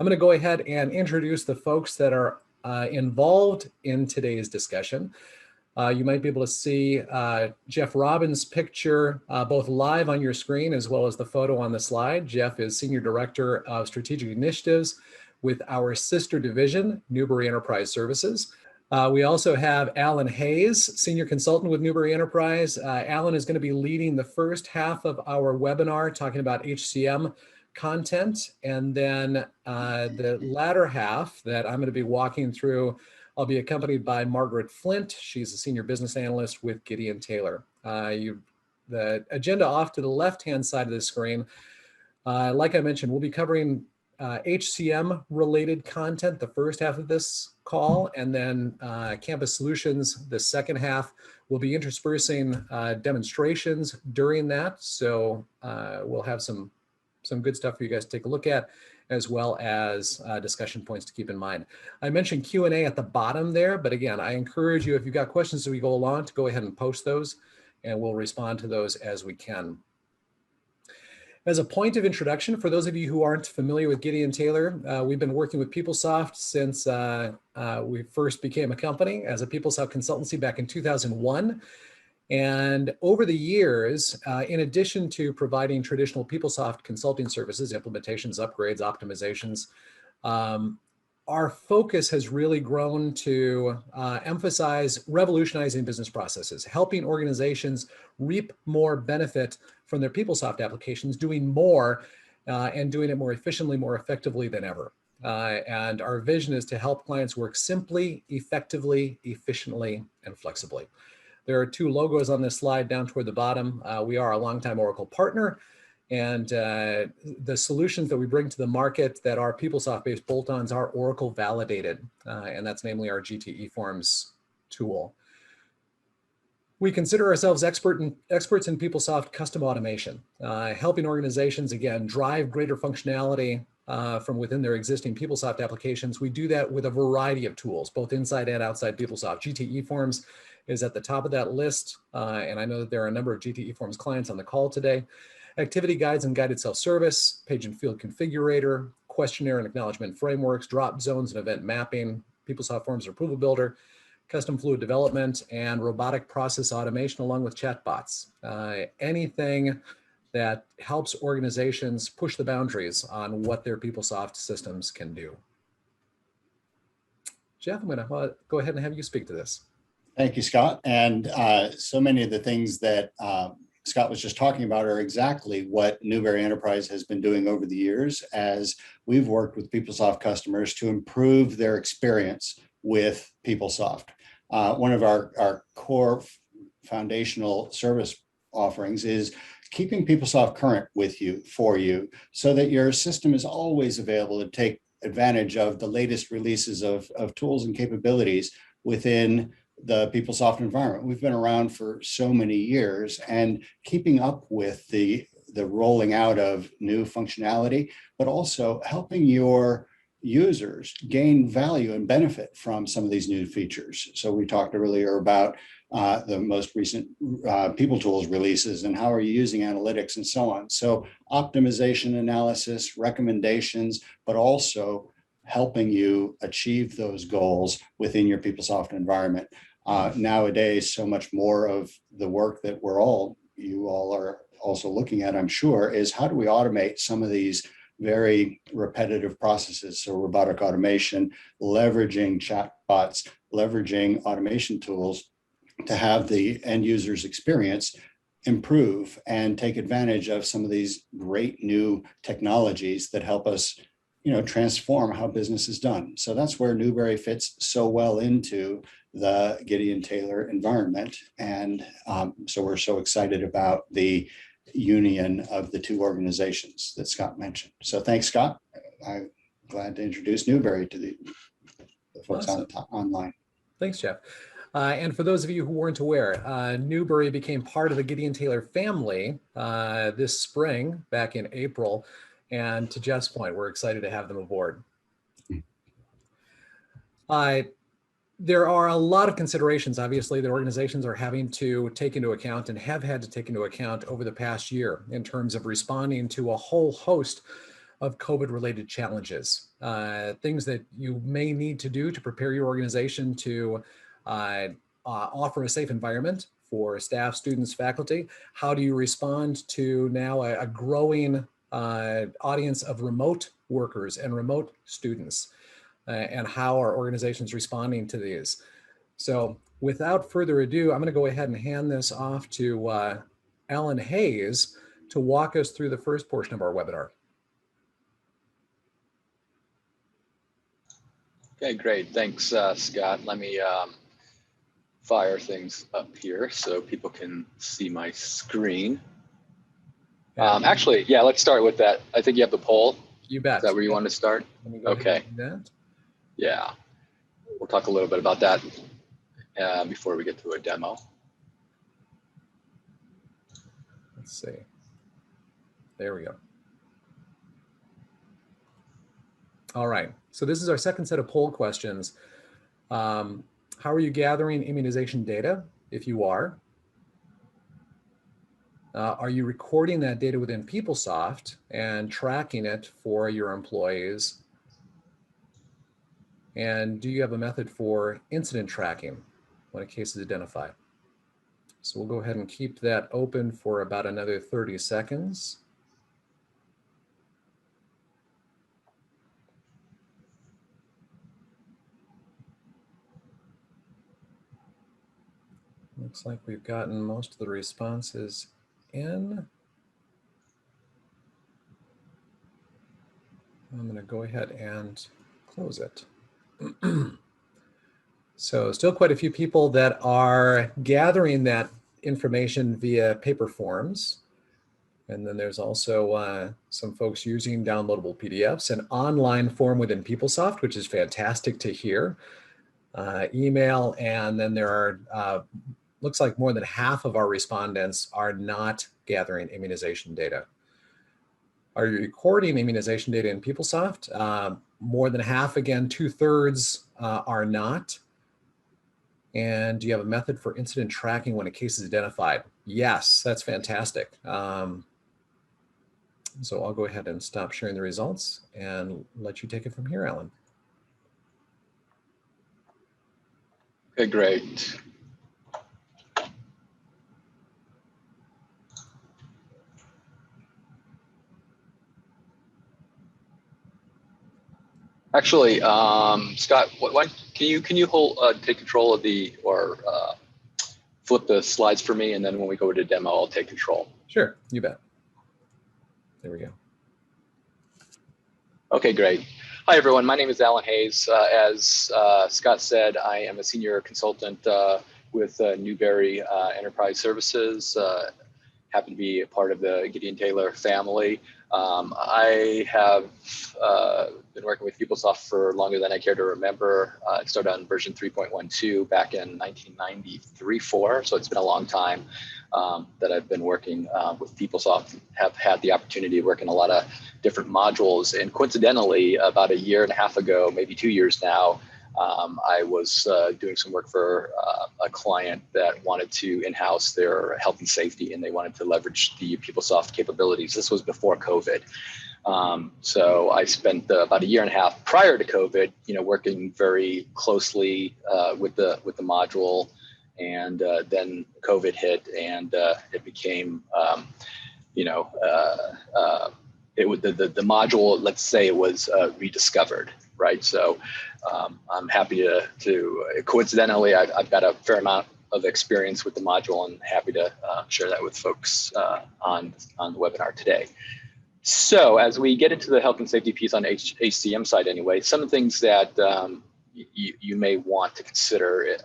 I'm going to go ahead and introduce the folks that are involved in today's discussion. You might be able to see Jeff Robbins' picture both live on your screen as well as the photo on the slide. Jeff is Senior Director of Strategic Initiatives with our sister division, Newbury Enterprise Services. We also have Alan Hayes, Senior Consultant with Newbury Enterprise. Alan is going to be leading the first half of our webinar talking about HCM content. And then the latter half that I'm going to be walking through, I'll be accompanied by Margaret Flint. She's a Senior Business Analyst with Gideon Taylor. The agenda off to the left-hand side of the screen, like I mentioned, we'll be covering HCM related content the first half of this call, and then Campus Solutions the second half. We'll be interspersing demonstrations during that, so we'll have some good stuff for you guys to take a look at, as well as discussion points to keep in mind. I mentioned Q&A at the bottom there, but again, I encourage you, if you've got questions as we go along, to go ahead and post those, and we'll respond to those as we can. As a point of introduction, for those of you who aren't familiar with Gideon Taylor, we've been working with PeopleSoft since we first became a company as a PeopleSoft consultancy back in 2001. And over the years, in addition to providing traditional PeopleSoft consulting services, implementations, upgrades, optimizations, our focus has really grown to emphasize revolutionizing business processes, helping organizations reap more benefit from their PeopleSoft applications, doing more and doing it more efficiently, more effectively than ever. And our vision is to help clients work simply, effectively, efficiently, and flexibly. There are two logos on this slide down toward the bottom. We are a longtime Oracle partner, and the solutions that we bring to the market that are PeopleSoft-based bolt-ons are Oracle validated, and that's namely our GTE Forms tool. We consider ourselves experts in PeopleSoft custom automation, helping organizations, again, drive greater functionality from within their existing PeopleSoft applications. We do that with a variety of tools, both inside and outside PeopleSoft. GTE Forms is at the top of that list, and I know that there are a number of GTE Forms clients on the call today. Activity guides and guided self-service, page and field configurator, questionnaire and acknowledgement frameworks, drop zones and event mapping, PeopleSoft Forms Approval Builder, custom fluid development, and robotic process automation, along with chatbots. Anything that helps organizations push the boundaries on what their PeopleSoft systems can do. Jeff, I'm going to go ahead and have you speak to this. Thank you, Scott. And so many of the things that Scott was just talking about are exactly what Newbury Enterprise has been doing over the years as we've worked with PeopleSoft customers to improve their experience with PeopleSoft. One of our core foundational service offerings is keeping PeopleSoft current with you, for you, so that your system is always available to take advantage of the latest releases of tools and capabilities within the PeopleSoft environment. We've been around for so many years, and keeping up with the rolling out of new functionality, but also helping your users gain value and benefit from some of these new features. So we talked earlier about the most recent People Tools releases and how are you using analytics and so on. So optimization analysis, recommendations, but also helping you achieve those goals within your PeopleSoft environment. Nowadays, so much more of the work that you all are also looking at, I'm sure, is how do we automate some of these very repetitive processes. So robotic automation, leveraging chatbots, leveraging automation tools to have the end user's experience improve and take advantage of some of these great new technologies that help us, transform how business is done. So that's where Newbury fits so well into the Gideon Taylor environment. And so we're so excited about the union of the two organizations that Scott mentioned. So thanks, Scott. I'm glad to introduce Newbury to the folks online. Thanks, Jeff. And for those of you who weren't aware, Newbury became part of the Gideon Taylor family this spring, back in April. And to Jeff's point, we're excited to have them aboard. There are a lot of considerations, obviously, that organizations are having to take into account and have had to take into account over the past year in terms of responding to a whole host of COVID-related challenges, things that you may need to do to prepare your organization to offer a safe environment for staff, students, faculty. How do you respond to now a growing audience of remote workers and remote students, and how are organizations responding to these? So without further ado, I'm going to go ahead and hand this off to Alan Hayes to walk us through the first portion of our webinar. Okay, great. Thanks, Scott. Let me fire things up here so people can see my screen. Actually, yeah, let's start with that. I think you have the poll. You bet. Is that where you want to start? Okay. Yeah, we'll talk a little bit about that before we get to a demo. Let's see. There we go. All right. So this is our second set of poll questions. How are you gathering immunization data, if you are? Are you recording that data within PeopleSoft and tracking it for your employees? And do you have a method for incident tracking when a case is identified? So we'll go ahead and keep that open for about another 30 seconds. Looks like we've gotten most of the responses in. I'm going to go ahead and close it. So still quite a few people that are gathering that information via paper forms. And then there's also some folks using downloadable PDFs, an online form within PeopleSoft, which is fantastic to hear, email, and then there are looks like more than half of our respondents are not gathering immunization data. Are you recording immunization data in PeopleSoft? More than half, again, 2/3 are not. And do you have a method for incident tracking when a case is identified? Yes, that's fantastic. So I'll go ahead and stop sharing the results and let you take it from here, Alan. Okay, great. Actually, Scott, can you hold take control of the or flip the slides for me, and then when we go to demo, I'll take control. Sure, you bet. There we go. Okay, great. Hi, everyone. My name is Alan Hayes. As Scott said, I am a senior consultant with Newberry Enterprise Services. Happen to be a part of the Gideon Taylor family. I have been working with PeopleSoft for longer than I care to remember. I started on version 3.12 back in 1993-4, so it's been a long time that I've been working with PeopleSoft. Have had the opportunity to work in a lot of different modules, and coincidentally, about a year and a half ago, maybe 2 years now, I was doing some work for a client that wanted to in-house their health and safety, and they wanted to leverage the PeopleSoft capabilities. This was before COVID. So I spent about a year and a half prior to COVID, working very closely with the module, and then COVID hit, and it became, the module, let's say, it was rediscovered, right? So I'm happy to coincidentally, I've got a fair amount of experience with the module, and happy to share that with folks on the webinar today. So as we get into the health and safety piece on HCM side anyway, some of the things that you may want to consider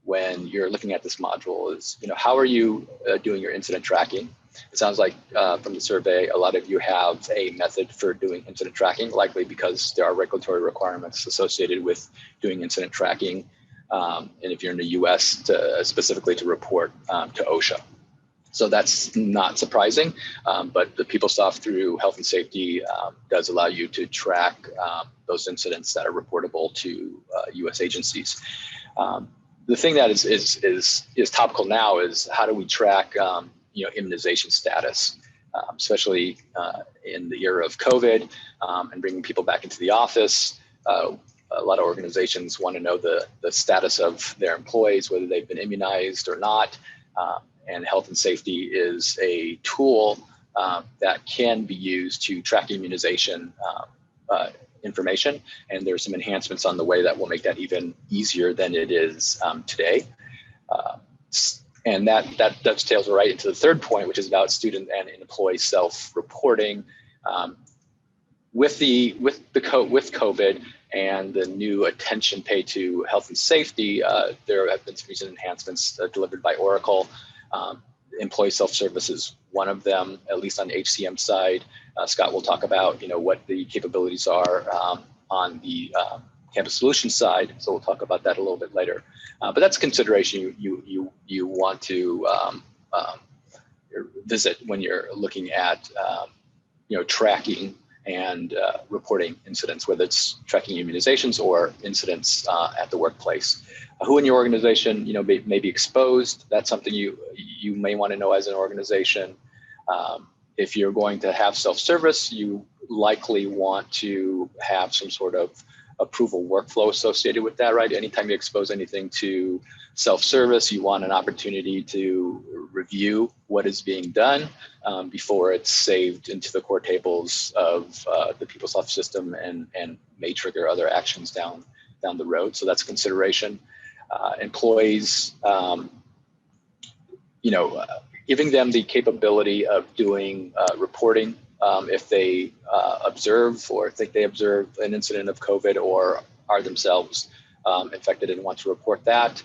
when you're looking at this module is, how are you doing your incident tracking? It sounds like from the survey, a lot of you have a method for doing incident tracking, likely because there are regulatory requirements associated with doing incident tracking. And if you're in the US, specifically to report to OSHA. So that's not surprising, but the PeopleSoft through health and safety does allow you to track those incidents that are reportable to US agencies. The thing that is topical now is how do we track immunization status? especially in the era of COVID and bringing people back into the office. A lot of organizations want to know the status of their employees, whether they've been immunized or not. And health and safety is a tool that can be used to track immunization information. And there's some enhancements on the way that will make that even easier than it is today. And that dovetails right into the third point, which is about student and employee self-reporting. With COVID and the new attention paid to health and safety, there have been some recent enhancements delivered by Oracle. Employee self-service is one of them, at least on the HCM side. Scott will talk about what the capabilities are on the campus solutions side, so we'll talk about that a little bit later. But that's a consideration you want to visit when you're looking at tracking and reporting incidents, whether it's tracking immunizations or incidents at the workplace. Who in your organization may be exposed? That's something you may want to know as an organization. If you're going to have self-service, you likely want to have some sort of approval workflow associated with that, right? Anytime you expose anything to self-service, you want an opportunity to review what is being done before it's saved into the core tables of the PeopleSoft system and may trigger other actions down the road. So that's a consideration. Employees, giving them the capability of doing reporting if they observe or think they observe an incident of COVID or are themselves infected and want to report that.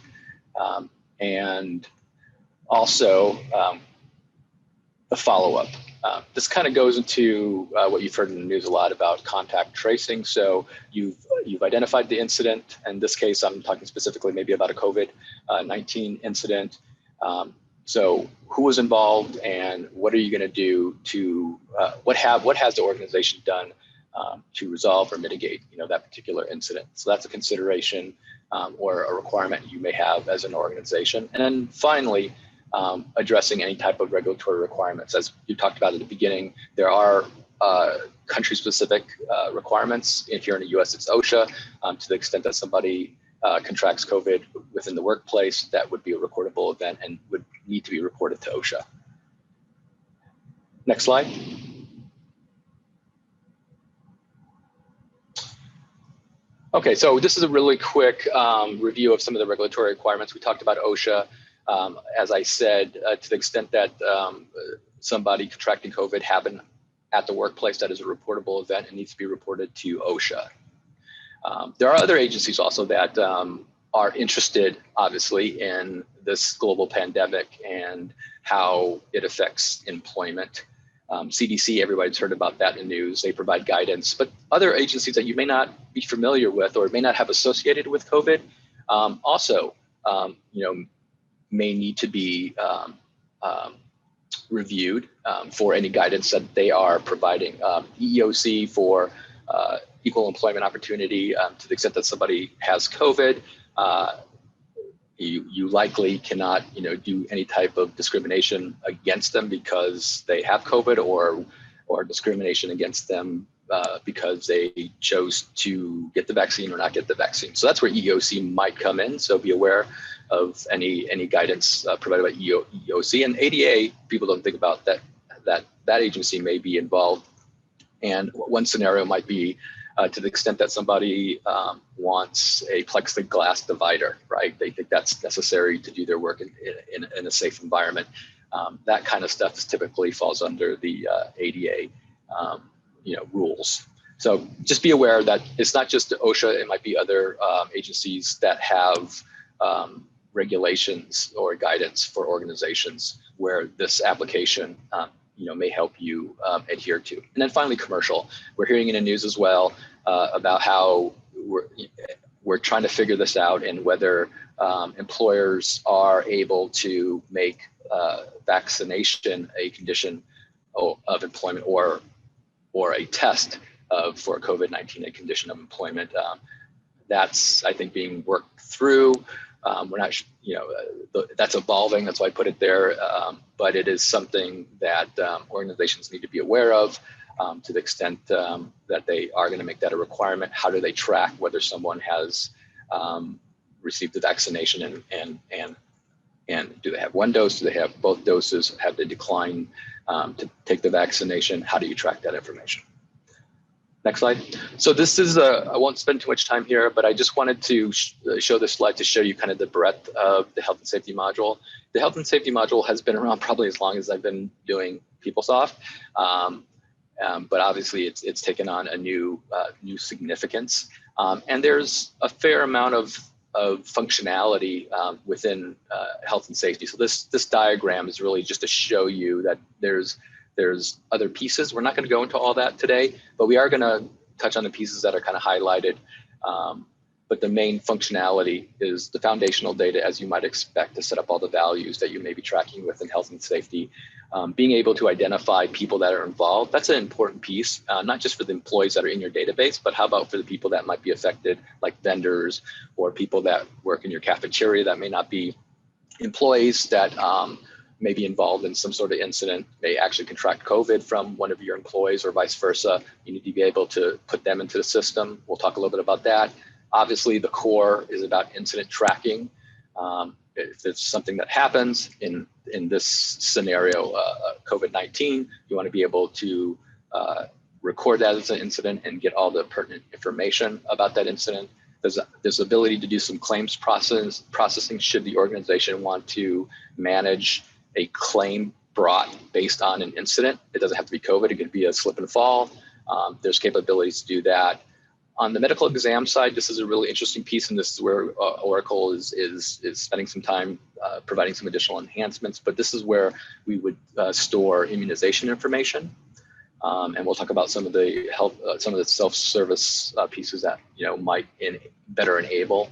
And also the follow-up. This kind of goes into what you've heard in the news a lot about contact tracing. So you've identified the incident. In this case, I'm talking specifically maybe about a COVID-19 incident. So who was involved and what are you going to do to, what has the organization done to resolve or mitigate that particular incident? So that's a consideration or a requirement you may have as an organization. And then finally, addressing any type of regulatory requirements. As you talked about at the beginning, there are country-specific requirements. If you're in the US, it's OSHA. To the extent that somebody contracts COVID within the workplace, that would be a recordable event and would need to be reported to OSHA. Next slide. Okay, so this is a really quick review of some of the regulatory requirements. We talked about OSHA. As I said, to the extent that somebody contracting COVID happened at the workplace, that is a reportable event and needs to be reported to OSHA. There are other agencies also that are interested, obviously, in this global pandemic and how it affects employment. CDC, everybody's heard about that in the news. They provide guidance, but other agencies that you may not be familiar with or may not have associated with COVID also, may need to be reviewed for any guidance that they are providing. EEOC for equal employment opportunity, to the extent that somebody has COVID, you likely cannot do any type of discrimination against them because they have COVID or discrimination against them because they chose to get the vaccine or not get the vaccine. So that's where EEOC might come in. So be aware of any guidance provided by EEOC. And ADA, people don't think about that agency may be involved. And one scenario might be to the extent that somebody wants a plexiglass divider, right? They think that's necessary to do their work in a safe environment. That kind of stuff typically falls under the ADA rules. So just be aware that it's not just OSHA, it might be other agencies that have regulations or guidance for organizations where this application may help you adhere to. And then finally, commercial. We're hearing in the news as well about how we're trying to figure this out and whether employers are able to make vaccination a condition of employment or a test for COVID-19 a condition of employment. That's, I think, being worked through. We're not, that's evolving. That's why I put it there. But it is something that organizations need to be aware of to the extent that they are going to make that a requirement. How do they track whether someone has received the vaccination and do they have one dose? Do they have both doses? Have they declined to take the vaccination? How do you track that information? Next slide. So this is, I won't spend too much time here, but I just wanted to show this slide to show you kind of the breadth of the health and safety module. The health and safety module has been around probably as long as I've been doing PeopleSoft, but obviously it's taken on a new significance. And there's a fair amount of functionality within health and safety. So this diagram is really just to show you that there's other pieces. We're not going to go into all that today, but we are going to touch on the pieces that are kind of highlighted. But the main functionality is the foundational data, as you might expect, to set up all the values that you may be tracking within health and safety. Being able to identify people that are involved, that's an important piece, not just for the employees that are in your database, but how about for the people that might be affected, like vendors or people that work in your cafeteria that may not be employees that may be involved in some sort of incident, may actually contract COVID from one of your employees or vice versa. You need to be able to put them into the system. We'll talk a little bit about that. Obviously, the core is about incident tracking. If there's something that happens in this scenario, COVID-19, you want to be able to record that as an incident and get all the pertinent information about that incident. There's ability to do some claims processing should the organization want to manage a claim brought based on an incident. It doesn't have to be COVID, it could be a slip and fall. There's capabilities to do that. On the medical exam side, this is a really interesting piece, and this is where Oracle is spending some time providing some additional enhancements, but this is where we would store immunization information. And we'll talk about some of the some of the self-service pieces that might better enable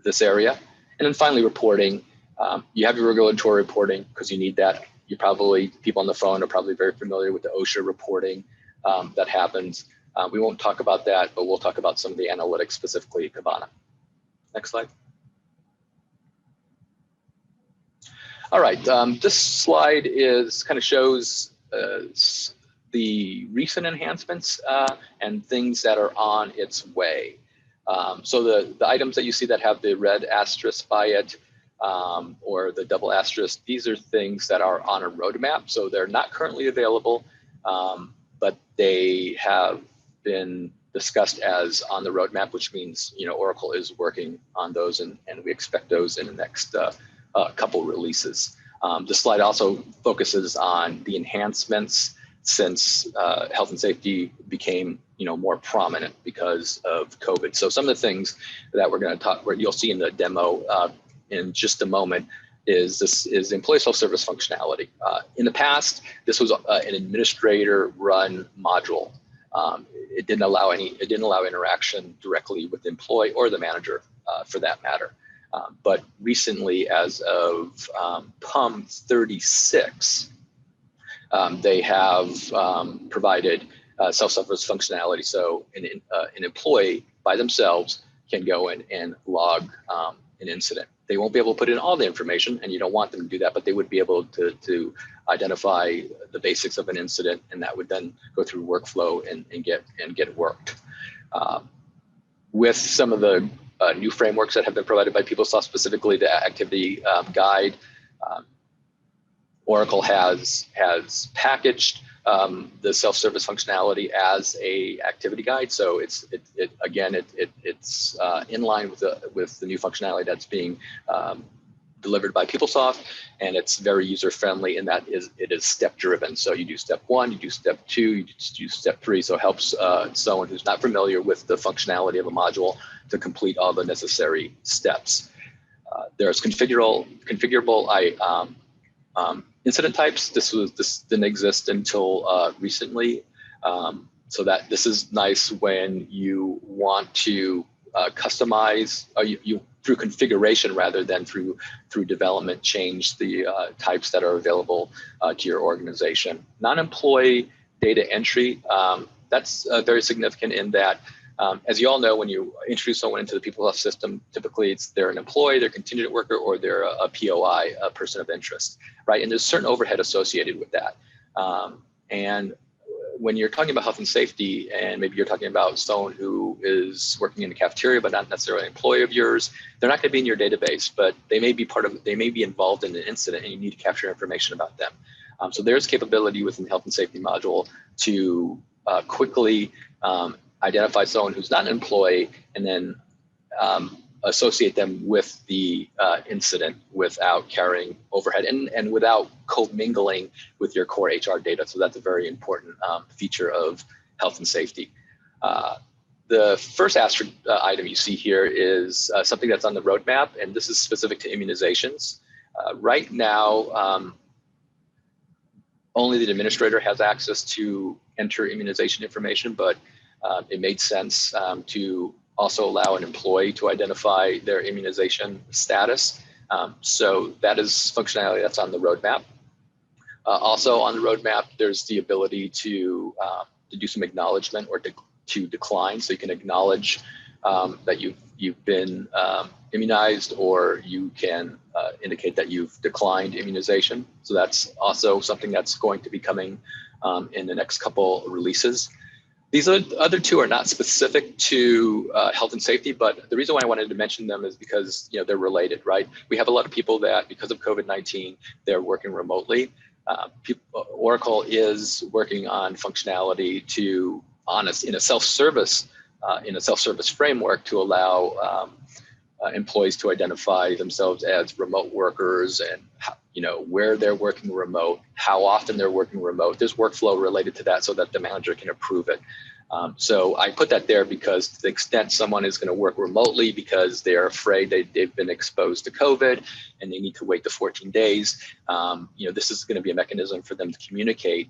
this area. And then finally, reporting. You have your regulatory reporting because you need that. People on the phone are probably very familiar with the OSHA reporting that happens. We won't talk about that, but we'll talk about some of the analytics, specifically Kibana. Next slide. All right, this slide kind of shows the recent enhancements and things that are on its way. So the items that you see that have the red asterisk by it or the double asterisk, these are things that are on a roadmap. So they're not currently available, but they have been discussed as on the roadmap, which means Oracle is working on those, and we expect those in the next couple releases. The slide also focuses on the enhancements since health and safety became more prominent because of COVID. So some of the things that we're going to talk, where you'll see in the demo in just a moment, is employee self-service functionality. In the past, this was an administrator-run module. It didn't allow interaction directly with the employee or the manager, for that matter. But recently, as of PUM 36, they have provided self-service functionality. So an employee by themselves can go in and log an incident. They won't be able to put in all the information, and you don't want them to do that, but they would be able to identify the basics of an incident, and that would then go through workflow and get worked. With some of the new frameworks that have been provided by PeopleSoft, specifically the activity guide, Oracle has packaged the self-service functionality as a activity guide. So it's in line with the new functionality that's being delivered by PeopleSoft, and it's very user-friendly in that it is step-driven. So you do step 1, you do step 2, you do step 3. So it helps someone who's not familiar with the functionality of a module to complete all the necessary steps. There's configurable incident types. This didn't exist until recently. So that this is nice when you want to customize, you through configuration rather than through development, change the types that are available to your organization. Non-employee data entry, that's very significant in that As you all know, when you introduce someone into the PeopleSoft system, typically they're an employee, they're a contingent worker, or they're a POI, a person of interest, right? And there's certain overhead associated with that. And when you're talking about health and safety, and maybe you're talking about someone who is working in the cafeteria but not necessarily an employee of yours, they're not going to be in your database, but they may be involved in an incident, and you need to capture information about them. So there's capability within the health and safety module to quickly identify someone who's not an employee, and then associate them with the incident without carrying overhead and without commingling with your core HR data. So that's a very important feature of health and safety. The first asterisk item you see here is something that's on the roadmap, and this is specific to immunizations. Right now, only the administrator has access to enter immunization information, but it made sense to also allow an employee to identify their immunization status. So that is functionality that's on the roadmap. Also on the roadmap, there's the ability to do some acknowledgement or to decline. So you can acknowledge that you've been immunized, or you can indicate that you've declined immunization. So that's also something that's going to be coming in the next couple releases. These other two are not specific to health and safety, but the reason why I wanted to mention them is because they're related, right? We have a lot of people that, because of COVID-19, they're working remotely. Oracle is working on functionality in a self-service framework to allow employees to identify themselves as remote workers, and where they're working remote, how often they're working remote. There's workflow related to that so that the manager can approve it. So I put that there because to the extent someone is going to work remotely because they're afraid they've been exposed to COVID and they need to wait the 14 days, this is going to be a mechanism for them to communicate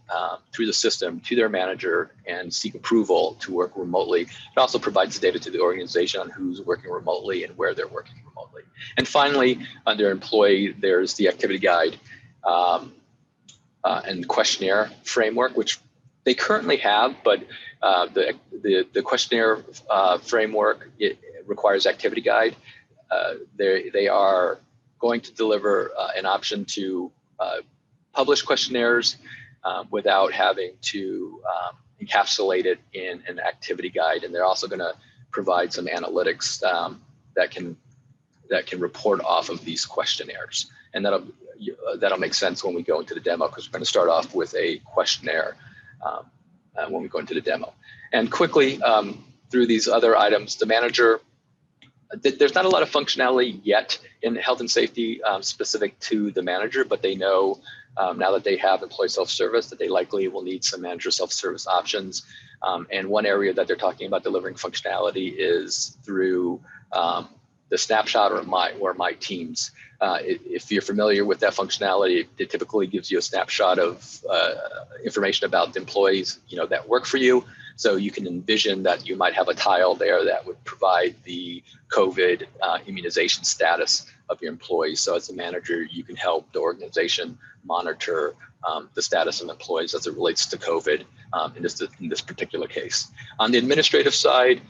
through the system to their manager and seek approval to work remotely. It also provides data to the organization on who's working remotely and where they're working remotely. And finally, under employee, there's the activity guide and questionnaire framework, which they currently have, but the questionnaire framework, it requires activity guide. They are going to deliver an option to publish questionnaires without having to encapsulate it in an activity guide, and they're also going to provide some analytics that can report off of these questionnaires, and that'll make sense when we go into the demo, because we're going to start off with a questionnaire when we go into the demo. And quickly through these other items, the manager, there's not a lot of functionality yet in health and safety specific to the manager, but they know now that they have employee self-service that they likely will need some manager self-service options. And one area that they're talking about delivering functionality is through the snapshot or my teams. If you're familiar with that functionality, it typically gives you a snapshot of information about the employees that work for you. So you can envision that you might have a tile there that would provide the COVID immunization status of your employees. So as a manager, you can help the organization monitor the status of employees as it relates to COVID in this particular case. On the administrative side,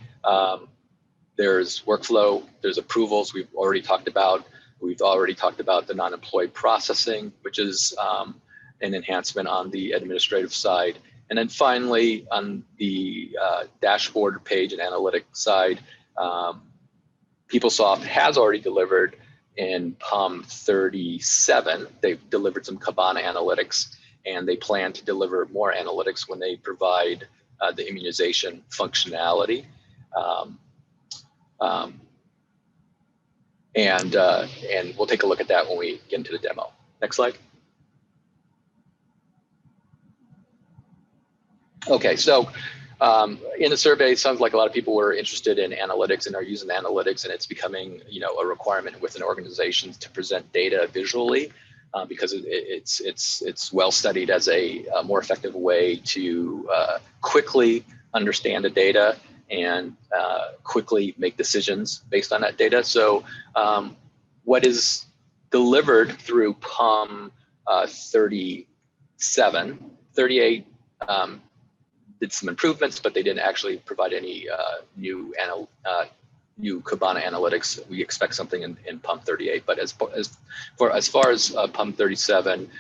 there's workflow, there's approvals we've already talked about. We've already talked about the non-employee processing, which is an enhancement on the administrative side. And then finally, on the dashboard page and analytics side, PeopleSoft has already delivered in PUM 37. They've delivered some Kibana analytics, and they plan to deliver more analytics when they provide the immunization functionality. And we'll take a look at that when we get into the demo. Next slide. Okay, so in the survey, it sounds like a lot of people were interested in analytics and are using analytics, and it's becoming a requirement within organizations to present data visually because it's well studied as a more effective way to quickly understand the data and quickly make decisions based on that data. So what is delivered through PUM 37, 38 did some improvements, but they didn't actually provide any new Kibana analytics. We expect something in Pump 38, but as far as Pump 37,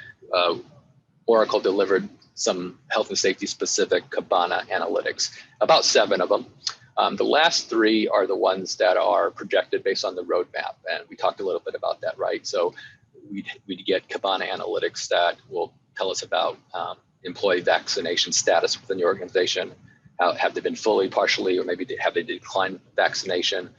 Oracle delivered some health and safety specific Kibana analytics, about 7 of them. The last 3 are the ones that are projected based on the roadmap, and we talked a little bit about that, right? So we'd get Kibana analytics that will tell us about employee vaccination status within the organization. Have they been fully, partially, or maybe have they declined vaccination?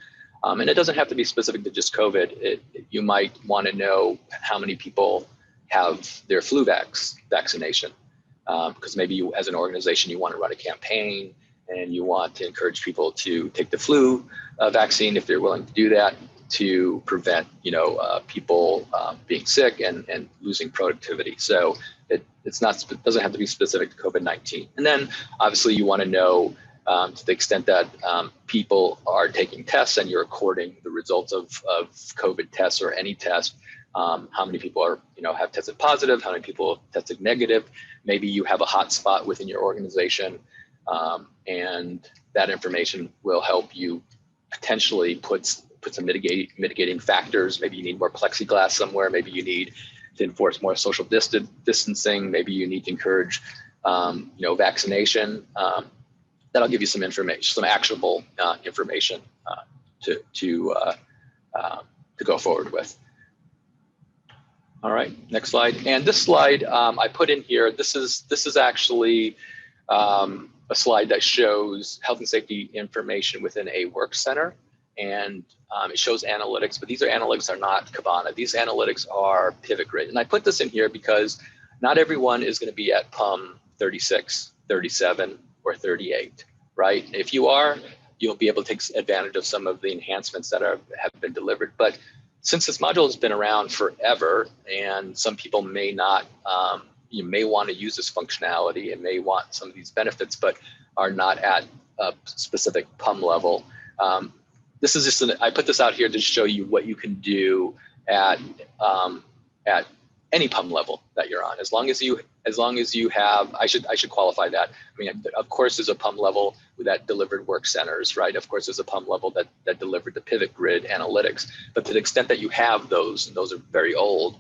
And it doesn't have to be specific to just COVID. You might want to know how many people have their flu vaccination, because maybe you, as an organization, you want to run a campaign and you want to encourage people to take the flu vaccine if they're willing to do that, to prevent people being sick and losing productivity. So it doesn't have to be specific to COVID-19. And then obviously you want to know to the extent that people are taking tests and you're recording the results of COVID tests or any test, how many people are have tested positive, how many people have tested negative. Maybe you have a hot spot within your organization, and that information will help you potentially put some mitigating factors. Maybe you need more plexiglass somewhere. Maybe you need to enforce more social distancing. Maybe you need to encourage, vaccination. That'll give you some information, some actionable information to go forward with. All right, next slide. And this slide I put in here. This is actually a slide that shows health and safety information within a work center, and it shows analytics, but these are analytics that are not Kibana. These analytics are pivot grid. And I put this in here because not everyone is going to be at PUM 36, 37, or 38, right? If you are, you'll be able to take advantage of some of the enhancements that have been delivered. But since this module has been around forever, and some people may not, you may want to use this functionality and may want some of these benefits, but are not at a specific PUM level. This is just I put this out here to show you what you can do at any PUM level that you're on. As long as you have, I should qualify that. I mean, of course, there's a PUM level that delivered work centers, right? Of course, there's a PUM level that delivered the pivot grid analytics. But to the extent that you have those, and those are very old,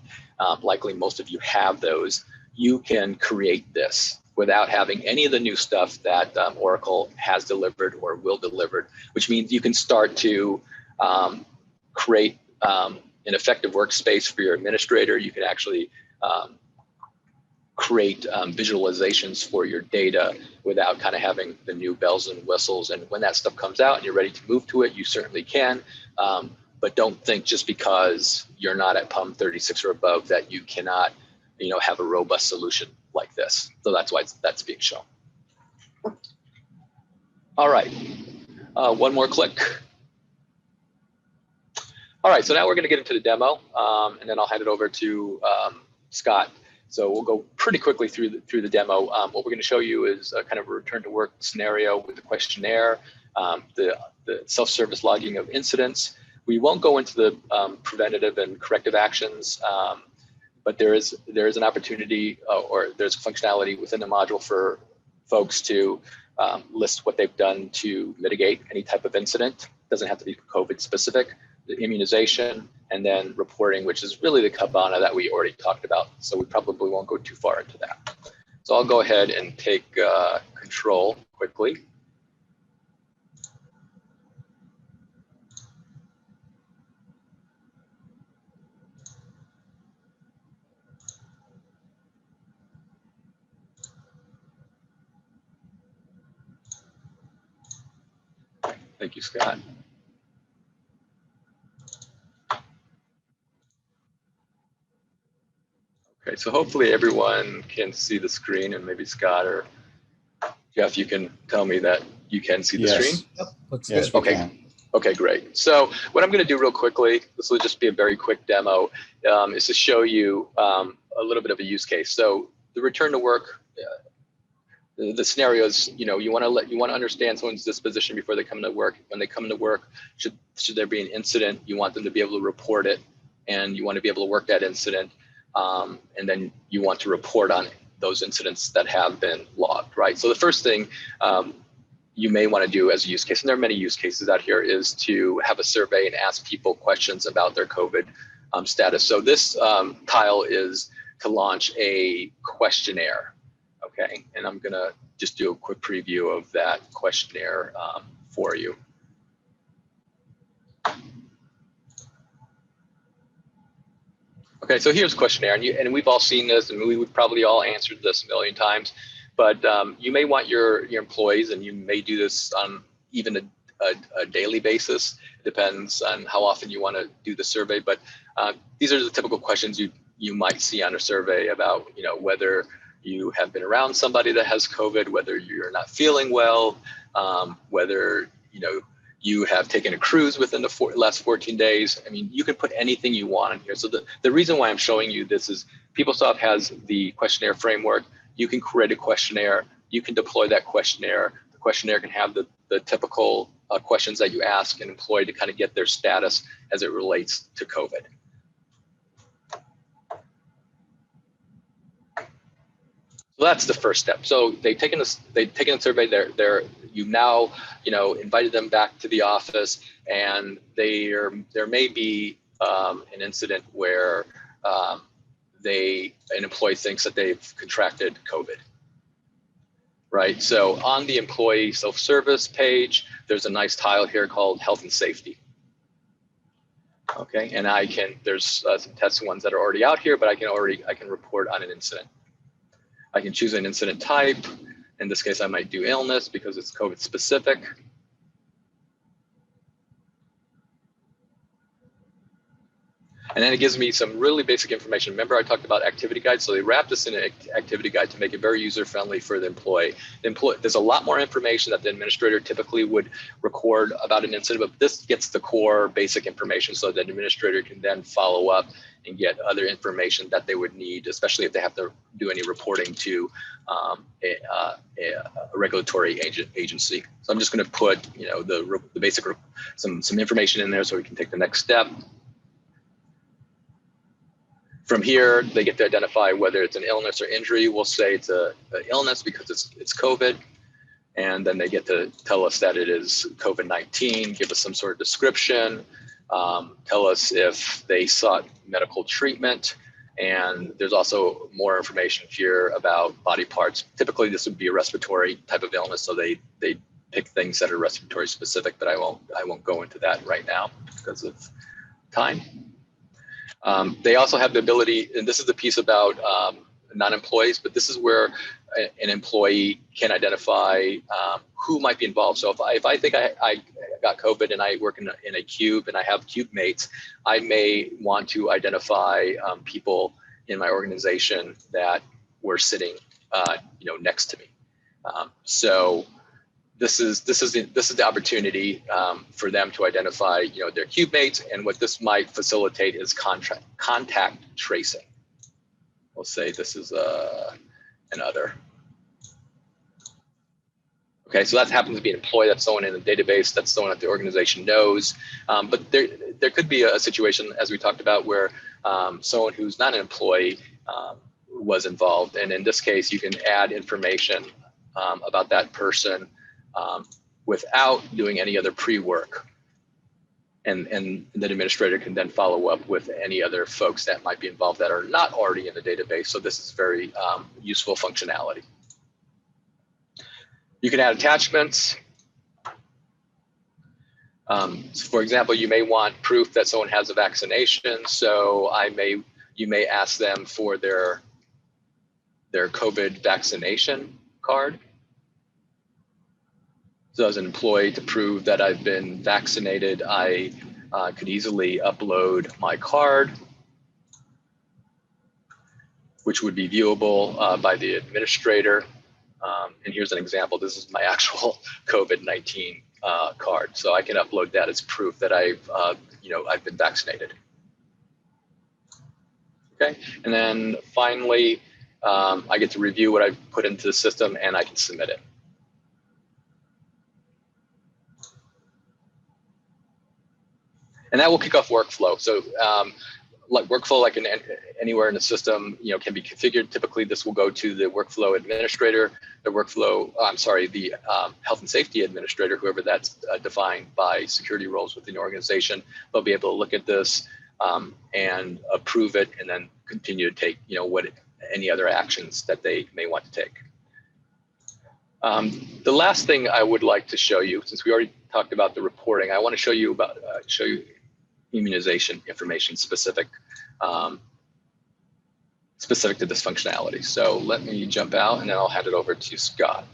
likely most of you have those, you can create this without having any of the new stuff that Oracle has delivered or will deliver, which means you can start to create an effective workspace for your administrator. You can actually create visualizations for your data without kind of having the new bells and whistles. And when that stuff comes out and you're ready to move to it, you certainly can. But don't think just because you're not at PUM 36 or above that you cannot, have a robust solution like this. So that's why that's being shown. All right, one more click. All right, so now we're going to get into the demo, and then I'll hand it over to Scott. So we'll go pretty quickly through the demo. What we're going to show you is a kind of a return to work scenario with the questionnaire, the self-service logging of incidents. We won't go into the preventative and corrective actions, but there is an opportunity or there's functionality within the module for folks to list what they've done to mitigate any type of incident. Doesn't have to be COVID specific. The immunization, and then reporting, which is really the Kibana that we already talked about. So we probably won't go too far into that. So I'll go ahead and take control quickly. Thank you, Scott. Okay, so hopefully everyone can see the screen, and maybe Scott or Jeff, you can tell me that you can see the screen? Yep, yes, okay. Okay, great. So what I'm going to do real quickly, this will just be a very quick demo, is to show you a little bit of a use case. So the return to work, the scenarios, you want to understand someone's disposition before they come to work. When they come to work, should there be an incident, you want them to be able to report it, and you want to be able to work that incident. And then you want to report on those incidents that have been logged, right? So the first thing you may want to do as a use case, and there are many use cases out here, is to have a survey and ask people questions about their COVID status. So this tile is to launch a questionnaire, okay? And I'm gonna just do a quick preview of that questionnaire for you. Okay, so here's a questionnaire, and we've all seen this, and we've probably all answered this a million times, but you may want your employees, and you may do this on even a daily basis. It depends on how often you want to do the survey, but these are the typical questions you might see on a survey about, whether you have been around somebody that has COVID, whether you're not feeling well, whether, you have taken a cruise within the last 14 days. I mean, you can put anything you want in here. So the reason why I'm showing you this is PeopleSoft has the questionnaire framework. You can create a questionnaire. You can deploy that questionnaire. The questionnaire can have the typical questions that you ask an employee to kind of get their status as it relates to COVID. So that's the first step. So they've taken a survey. You've now, invited them back to the office, and there may be an incident where an employee thinks that they've contracted COVID. Right. So on the employee self-service page, there's a nice tile here called Health and Safety. Okay, and there's some test ones that are already out here, but I can report on an incident. I can choose an incident type. In this case, I might do illness because it's COVID specific. And then it gives me some really basic information. Remember, I talked about activity guides. So they wrap this in an activity guide to make it very user-friendly for the employee. There's a lot more information that the administrator typically would record about an incident, but this gets the core basic information so that the administrator can then follow up and get other information that they would need, especially if they have to do any reporting to a regulatory agency. So I'm just going to put, the basic, some information in there so we can take the next step. From here, they get to identify whether it's an illness or injury. We'll say it's an illness because it's COVID. And then they get to tell us that it is COVID-19, give us some sort of description, tell us if they sought medical treatment. And there's also more information here about body parts. Typically, this would be a respiratory type of illness, so they pick things that are respiratory specific, but I won't go into that right now because of time. They also have the ability, and this is the piece about non-employees, but this is where an employee can identify who might be involved. So if I think I got COVID and I work in a cube and I have cube mates, I may want to identify people in my organization that were sitting, next to me. So this is the opportunity for them to identify, their cube mates, and what this might facilitate is contact tracing. We'll say this is another. Okay, so that happens to be an employee. That's someone in the database. That's someone that the organization knows. But there could be a situation, as we talked about, where someone who's not an employee was involved, and in this case, you can add information about that person without doing any other pre-work. And the administrator can then follow up with any other folks that might be involved that are not already in the database. So this is very useful functionality. You can add attachments. So for example, you may want proof that someone has a vaccination. So you may ask them for their COVID vaccination card. So as an employee, to prove that I've been vaccinated, I could easily upload my card, which would be viewable by the administrator. And here's an example. This is my actual COVID-19 card. So I can upload that as proof that I've been vaccinated. Okay, and then finally, I get to review what I've put into the system, and I can submit it. And that will kick off workflow. So like workflow, like anywhere in the system, can be configured. Typically, this will go to the workflow administrator, the health and safety administrator, whoever that's defined by security roles within the organization. They'll be able to look at this and approve it, and then continue to take, any other actions that they may want to take. The last thing I would like to show you, since we already talked about the reporting, I want to show you immunization information specific to this functionality. So let me jump out, and then I'll hand it over to Scott.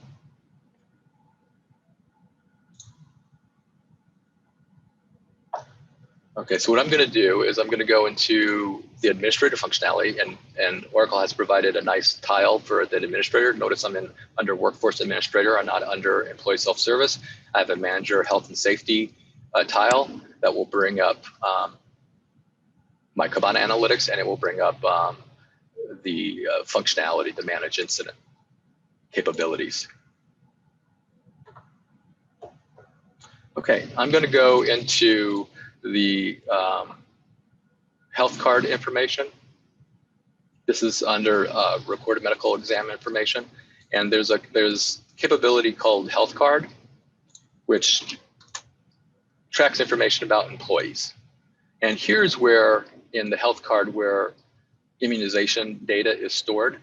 Okay, so what I'm going to do is I'm going to go into the administrator functionality, and Oracle has provided a nice tile for the administrator. Notice I'm under workforce administrator. I'm not under employee self-service. I have a manager health and safety tile that will bring up my Kibana analytics, and it will bring up the functionality to manage incident capabilities. Okay, I'm going to go into the health card information. This is under recorded medical exam information, and there's capability called health card, which tracks information about employees. And here's where in the health card where immunization data is stored.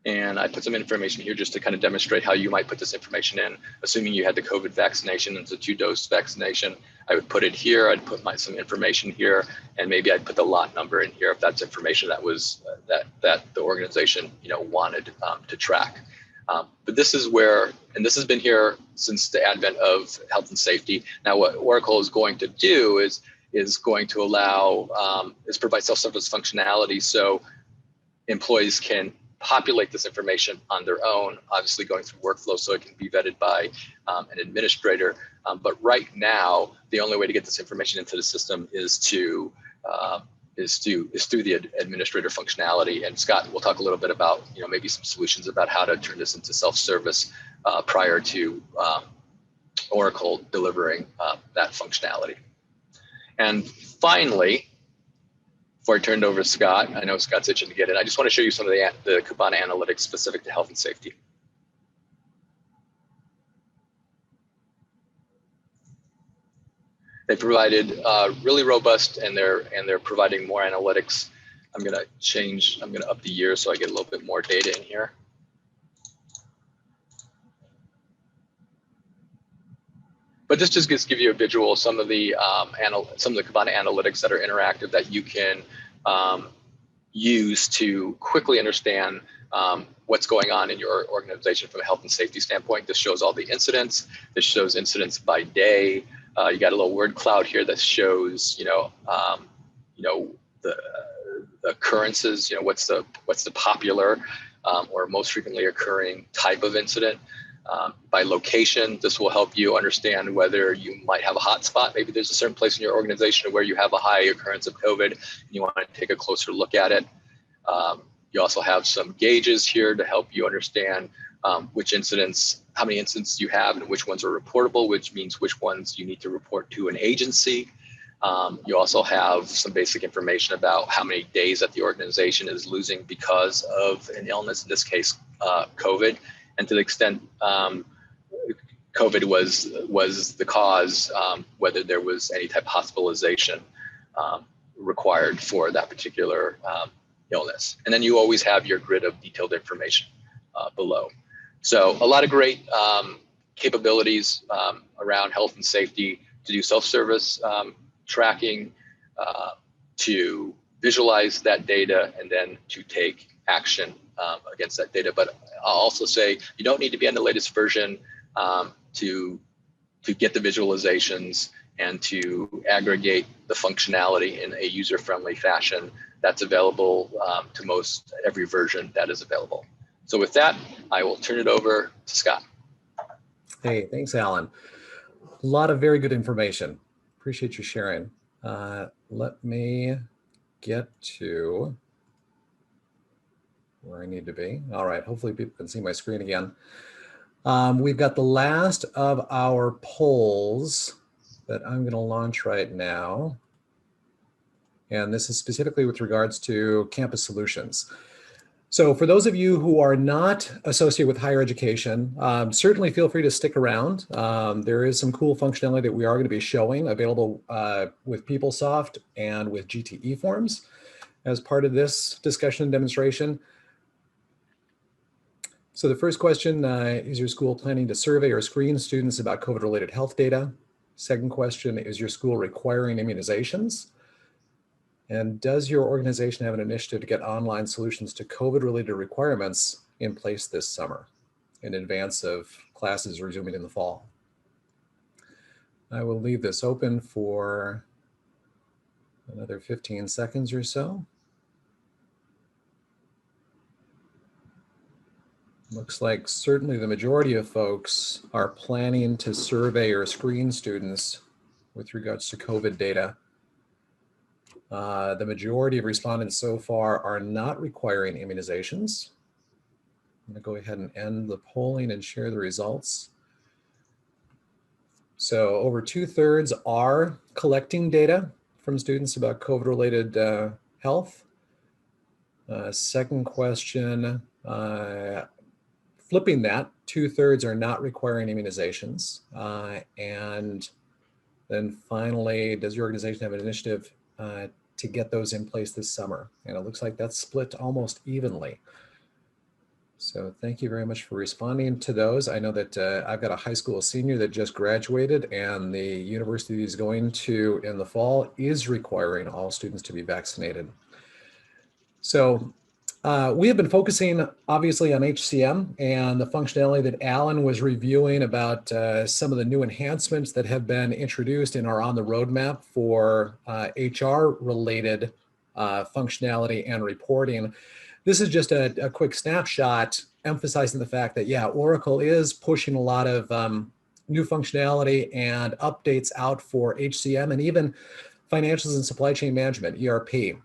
And I put some information here just to kind of demonstrate how you might put this information in. Assuming you had the COVID vaccination, it's a 2-dose vaccination, I would put it here. I'd put some information here, and maybe I'd put the lot number in here if that's information that was that the organization wanted to track. But this is where, and this has been here since the advent of health and safety. Now, what Oracle is going to do is going to allow is provide self-service functionality so employees can populate this information on their own, obviously going through workflow so it can be vetted by an administrator. But right now, the only way to get this information into the system is through the administrator functionality. And Scott will talk a little bit about maybe some solutions about how to turn this into self-service prior to Oracle delivering that functionality. And finally, before I turn it over to Scott, I know Scott's itching to get it. I just want to show you some of the Kibana analytics specific to health and safety. They provided really robust, and they're providing more analytics. I'm going to up the year so I get a little bit more data in here. But this just gives you a visual of some of the Kibana analytics that are interactive that you can use to quickly understand what's going on in your organization from a health and safety standpoint. This shows all the incidents. This shows incidents by day. You got a little word cloud here that shows the occurrences. What's the popular or most frequently occurring type of incident. By location, this will help you understand whether you might have a hot spot. Maybe there's a certain place in your organization where you have a high occurrence of COVID and you want to take a closer look at it. You also have some gauges here to help you understand which incidents, how many incidents you have and which ones are reportable, which means which ones you need to report to an agency. You also have some basic information about how many days that the organization is losing because of an illness, in this case, COVID. And to the extent COVID was the cause, whether there was any type of hospitalization required for that particular illness. And then you always have your grid of detailed information below. So a lot of great capabilities around health and safety to do self-service tracking, to visualize that data, and then to take action against that data. But I'll also say you don't need to be on the latest version to get the visualizations and to aggregate the functionality in a user-friendly fashion. That's available to most every version that is available. So with that, I will turn it over to Scott. Hey, thanks, Alan. A lot of very good information. Appreciate you sharing. Let me get to where I need to be. All right, hopefully people can see my screen again. We've got the last of our polls that I'm going to launch right now. And this is specifically with regards to campus solutions. So for those of you who are not associated with higher education, certainly feel free to stick around. There is some cool functionality that we are going to be showing available with PeopleSoft and with GTE forms as part of this discussion and demonstration. So the first question, is your school planning to survey or screen students about COVID-related health data? Second question, is your school requiring immunizations? And does your organization have an initiative to get online solutions to COVID-related requirements in place this summer in advance of classes resuming in the fall? I will leave this open for another 15 seconds or so. Looks like certainly the majority of folks are planning to survey or screen students with regards to COVID data. The majority of respondents so far are not requiring immunizations. I'm going to go ahead and end the polling and share the results. So over 2/3 are collecting data from students about COVID-related health. Second question, flipping that, 2/3 are not requiring immunizations. And then finally, does your organization have an initiative to get those in place this summer? And it looks like that's split almost evenly. So thank you very much for responding to those. I know that I've got a high school senior that just graduated, and the university he's going to in the fall is requiring all students to be vaccinated. So we have been focusing obviously on HCM and the functionality that Alan was reviewing about some of the new enhancements that have been introduced and are on the roadmap for HR related functionality and reporting. This is just a quick snapshot emphasizing the fact that, yeah, Oracle is pushing a lot of new functionality and updates out for HCM and even financials and supply chain management, ERP.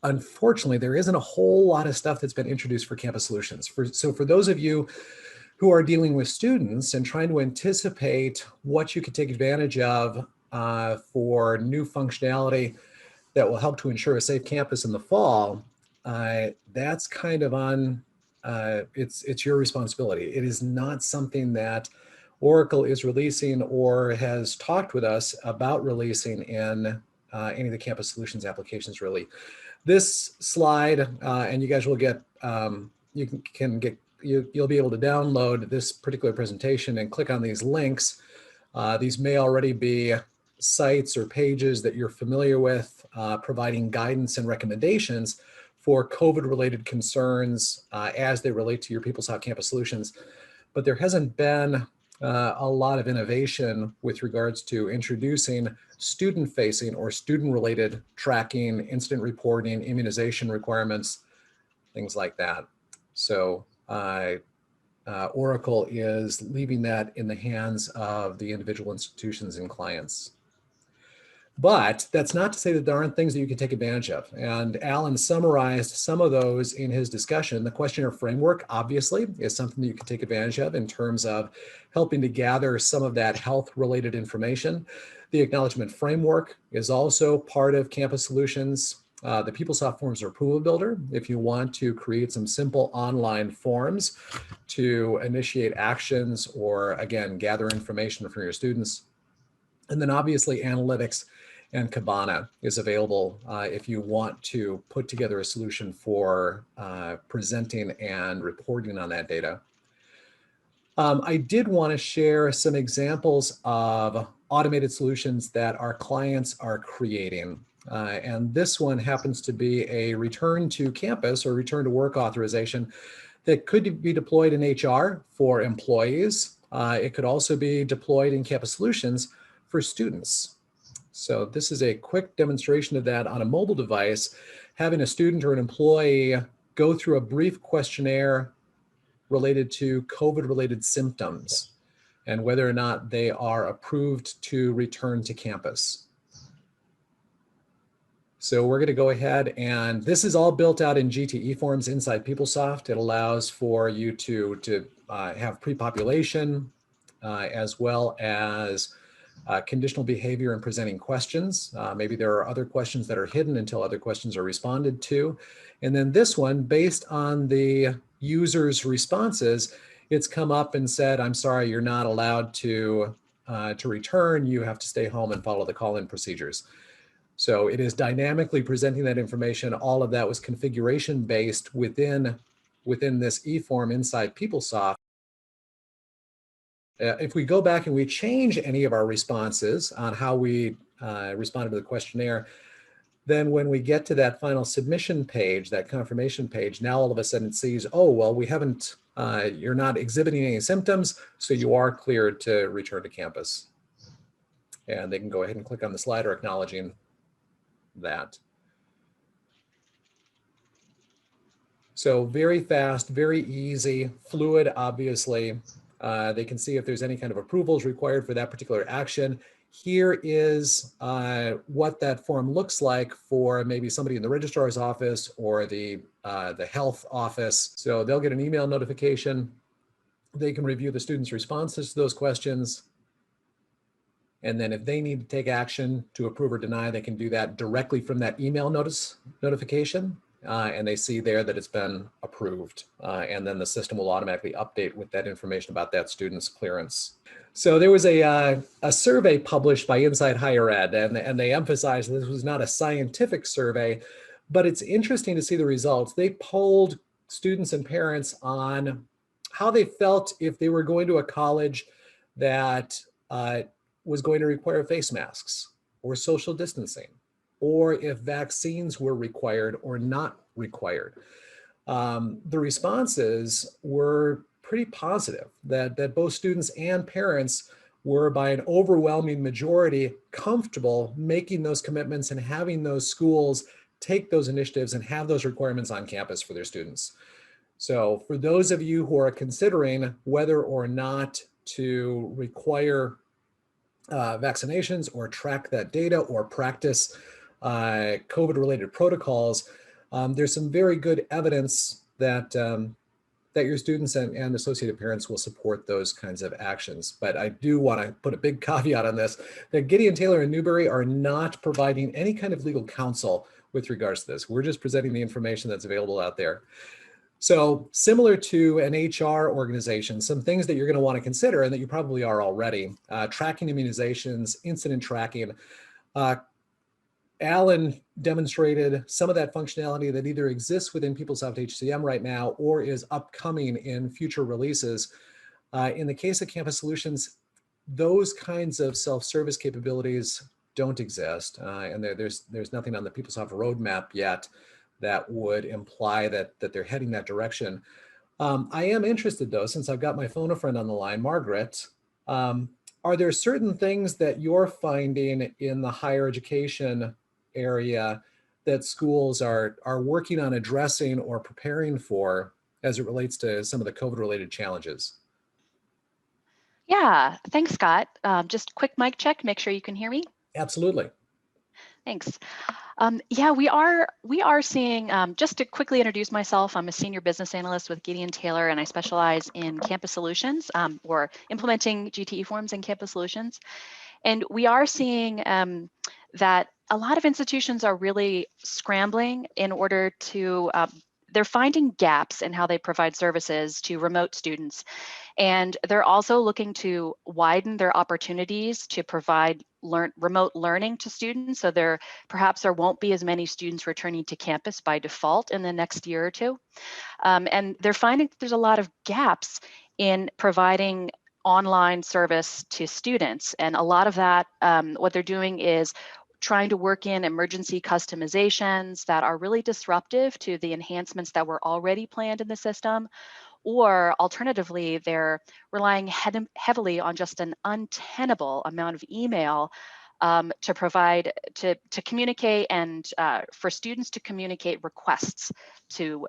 Unfortunately, there isn't a whole lot of stuff that's been introduced for campus solutions. So for those of you who are dealing with students and trying to anticipate what you could take advantage of for new functionality that will help to ensure a safe campus in the fall, that's kind of on, it's your responsibility. It is not something that Oracle is releasing or has talked with us about releasing in any of the campus solutions applications really. This slide, and you guys will get, you'll be able to download this particular presentation and click on these links. These may already be sites or pages that you're familiar with, providing guidance and recommendations for COVID-related concerns as they relate to your PeopleSoft Campus Solutions. But there hasn't been a lot of innovation with regards to introducing student-facing or student-related tracking, incident reporting, immunization requirements, things like that. So Oracle is leaving that in the hands of the individual institutions and clients. But that's not to say that there aren't things that you can take advantage of. And Alan summarized some of those in his discussion. The questionnaire framework, obviously, is something that you can take advantage of in terms of helping to gather some of that health-related information. The acknowledgement framework is also part of Campus Solutions. The PeopleSoft Forms or Approval Builder, if you want to create some simple online forms to initiate actions or, again, gather information from your students. And then obviously analytics and Kibana is available if you want to put together a solution for presenting and reporting on that data. I did want to share some examples of automated solutions that our clients are creating. And this one happens to be a return to campus or return to work authorization that could be deployed in HR for employees. It could also be deployed in Campus Solutions for students. So this is a quick demonstration of that on a mobile device, having a student or an employee go through a brief questionnaire related to COVID-related symptoms and whether or not they are approved to return to campus. So we're going to go ahead, and this is all built out in GTE forms inside PeopleSoft. It allows for you to have pre-population as well as conditional behavior in presenting questions. Maybe there are other questions that are hidden until other questions are responded to. And then this one, based on the user's responses, it's come up and said, I'm sorry, you're not allowed to return. You have to stay home and follow the call-in procedures. So it is dynamically presenting that information. All of that was configuration based within this e-form inside PeopleSoft. If we go back and we change any of our responses on how we responded to the questionnaire, then when we get to that final submission page, that confirmation page, now all of a sudden it sees, oh, well, we haven't, you're not exhibiting any symptoms, so you are cleared to return to campus. And they can go ahead and click on the slider acknowledging that. So very fast, very easy, fluid, obviously. They can see if there's any kind of approvals required for that particular action. Here is what that form looks like for maybe somebody in the registrar's office or the health office. So they'll get an email notification. They can review the student's responses to those questions. And then if they need to take action to approve or deny, they can do that directly from that email notification. And they see there that it's been approved. And then the system will automatically update with that information about that student's clearance. So there was a survey published by Inside Higher Ed, and they emphasized this was not a scientific survey, but it's interesting to see the results. They polled students and parents on how they felt if they were going to a college that was going to require face masks or social distancing, or if vaccines were required or not required. The responses were pretty positive, that both students and parents were, by an overwhelming majority, comfortable making those commitments and having those schools take those initiatives and have those requirements on campus for their students. So for those of you who are considering whether or not to require vaccinations or track that data or practice COVID-related protocols, there's some very good evidence that that your students and associated parents will support those kinds of actions. But I do want to put a big caveat on this, that Gideon, Taylor, and Newberry are not providing any kind of legal counsel with regards to this. We're just presenting the information that's available out there. So similar to an HR organization, some things that you're going to want to consider, and that you probably are already, tracking immunizations, incident tracking. Alan demonstrated some of that functionality that either exists within PeopleSoft HCM right now or is upcoming in future releases. In the case of Campus Solutions, those kinds of self-service capabilities don't exist, and there's nothing on the PeopleSoft roadmap yet that would imply that they're heading that direction. I am interested, though, since I've got my phone a friend on the line, Margaret. Are there certain things that you're finding in the higher education area that schools are working on addressing or preparing for as it relates to some of the COVID-related challenges? Yeah, thanks, Scott. Just quick mic check, make sure you can hear me. Absolutely. Thanks. Yeah, we are seeing, just to quickly introduce myself, I'm a senior business analyst with Gideon Taylor, and I specialize in campus solutions, or implementing GTE forms in campus solutions. And we are seeing that a lot of institutions are really scrambling in order to, they're finding gaps in how they provide services to remote students. And they're also looking to widen their opportunities to provide remote learning to students. So perhaps there won't be as many students returning to campus by default in the next year or two. And they're finding that there's a lot of gaps in providing online service to students. And a lot of that, what they're doing is trying to work in emergency customizations that are really disruptive to the enhancements that were already planned in the system. Or alternatively, they're relying heavily on just an untenable amount of email to provide, to communicate, and for students to communicate requests to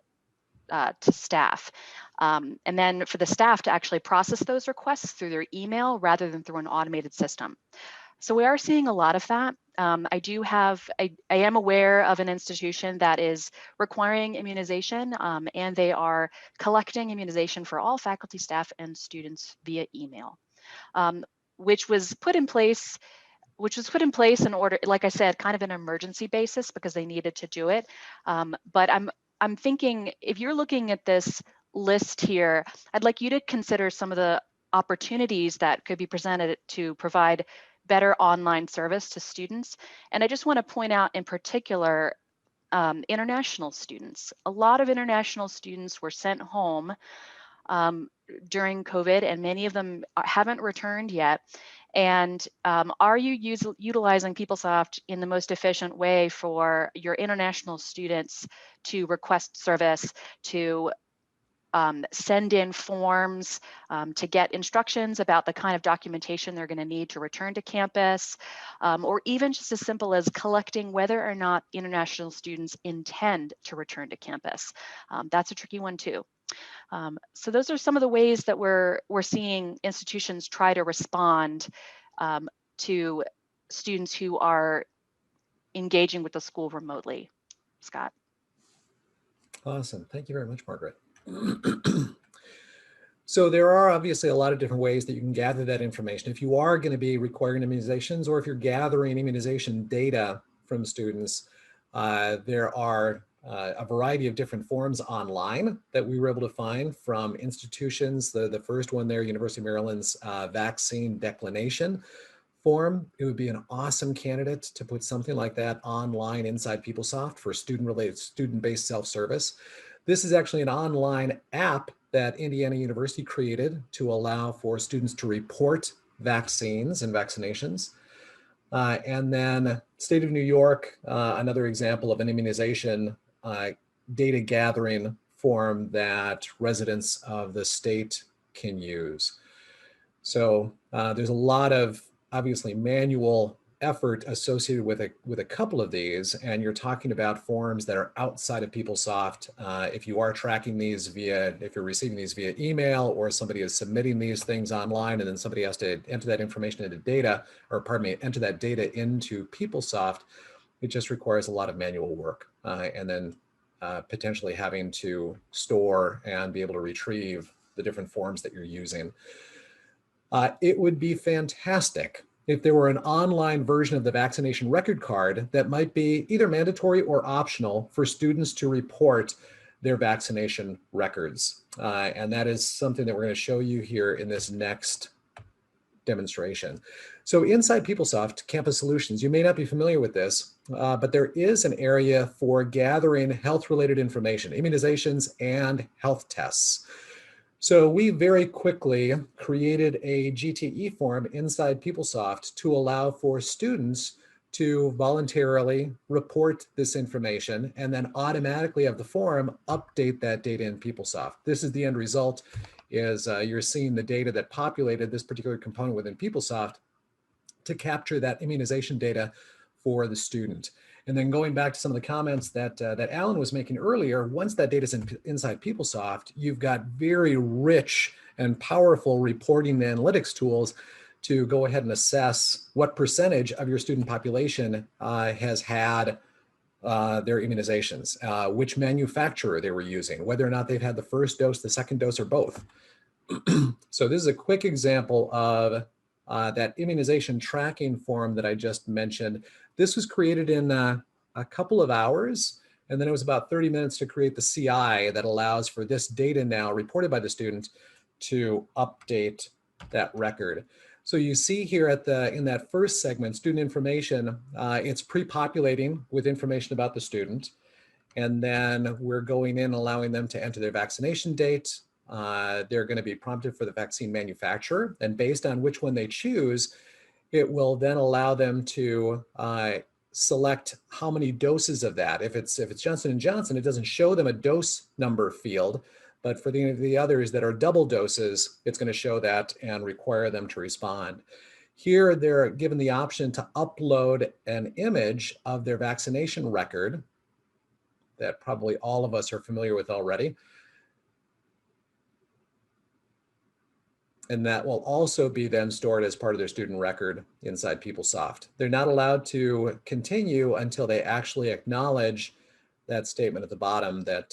staff. And then for the staff to actually process those requests through their email rather than through an automated system. So we are seeing a lot of that. I am aware of an institution that is requiring immunization, and they are collecting immunization for all faculty, staff, and students via email. which was put in place in order, like I said, kind of an emergency basis because they needed to do it. But I'm thinking if you're looking at this list here, I'd like you to consider some of the opportunities that could be presented to provide better online service to students. And I just want to point out in particular, international students. A lot of international students were sent home during COVID, and many of them haven't returned yet. And are you utilizing PeopleSoft in the most efficient way for your international students to request service, to send in forms, to get instructions about the kind of documentation they're going to need to return to campus, or even just as simple as collecting whether or not international students intend to return to campus? That's a tricky one too. So those are some of the ways that we're seeing institutions try to respond to students who are engaging with the school remotely. Scott. Awesome. Thank you very much, Margaret. So there are obviously a lot of different ways that you can gather that information. If you are going to be requiring immunizations, or if you're gathering immunization data from students, there are a variety of different forms online that we were able to find from institutions. The first one there, University of Maryland's vaccine declination form. It would be an awesome candidate to put something like that online inside PeopleSoft for student-based self-service. This is actually an online app that Indiana University created to allow for students to report vaccines and vaccinations. And then State of New York, another example of an immunization data gathering form that residents of the state can use. So there's a lot of obviously manual effort associated with a couple of these, and you're talking about forms that are outside of PeopleSoft. If you are tracking these if you're receiving these via email, or somebody is submitting these things online and then somebody has to enter that information into data, or pardon me, enter that data into PeopleSoft, it just requires a lot of manual work. And then potentially having to store and be able to retrieve the different forms that you're using. It would be fantastic if there were an online version of the vaccination record card that might be either mandatory or optional for students to report their vaccination records. And that is something that we're going to show you here in this next demonstration. So inside PeopleSoft Campus Solutions, you may not be familiar with this, but there is an area for gathering health-related information, immunizations and health tests. So we very quickly created a GTE form inside PeopleSoft to allow for students to voluntarily report this information and then automatically have the form update that data in PeopleSoft. This is the end result, is you're seeing the data that populated this particular component within PeopleSoft to capture that immunization data for the student. And then going back to some of the comments that Alan was making earlier, once that data is inside PeopleSoft, you've got very rich and powerful reporting and analytics tools to go ahead and assess what percentage of your student population has had their immunizations, which manufacturer they were using, whether or not they've had the first dose, the second dose, or both. So this is a quick example of that immunization tracking form that I just mentioned. This was created in a couple of hours, and then it was about 30 minutes to create the CI that allows for this data now reported by the student to update that record. So you see here in that first segment, student information, it's pre-populating with information about the student. And then we're going in, allowing them to enter their vaccination date. They're going to be prompted for the vaccine manufacturer, and based on which one they choose, it will then allow them to select how many doses of that. If it's Johnson & Johnson, it doesn't show them a dose number field, but for the others that are double doses, it's going to show that and require them to respond. Here, they're given the option to upload an image of their vaccination record that probably all of us are familiar with already. And that will also be then stored as part of their student record inside PeopleSoft. They're not allowed to continue until they actually acknowledge that statement at the bottom that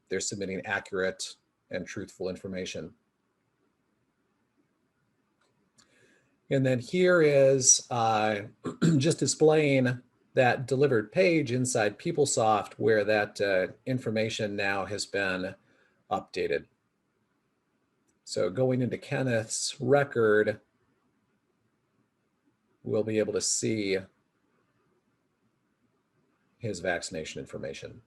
they're submitting accurate and truthful information. And then here is just displaying that delivered page inside PeopleSoft where that information now has been updated. So going into Kenneth's record, we'll be able to see his vaccination information.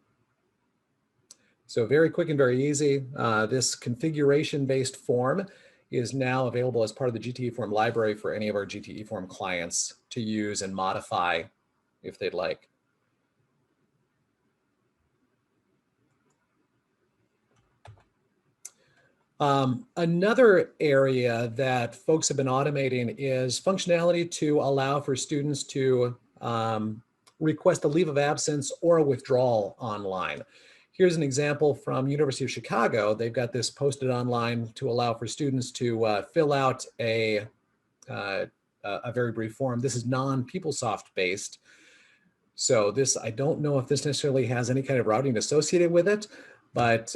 So very quick and very easy. This configuration-based form is now available as part of the GTE form library for any of our GTE form clients to use and modify if they'd like. Another area that folks have been automating is functionality to allow for students to request a leave of absence or a withdrawal online. Here's an example from University of Chicago. They've got this posted online to allow for students to fill out a very brief form. This is non-PeopleSoft based. So this, I don't know if this necessarily has any kind of routing associated with it, but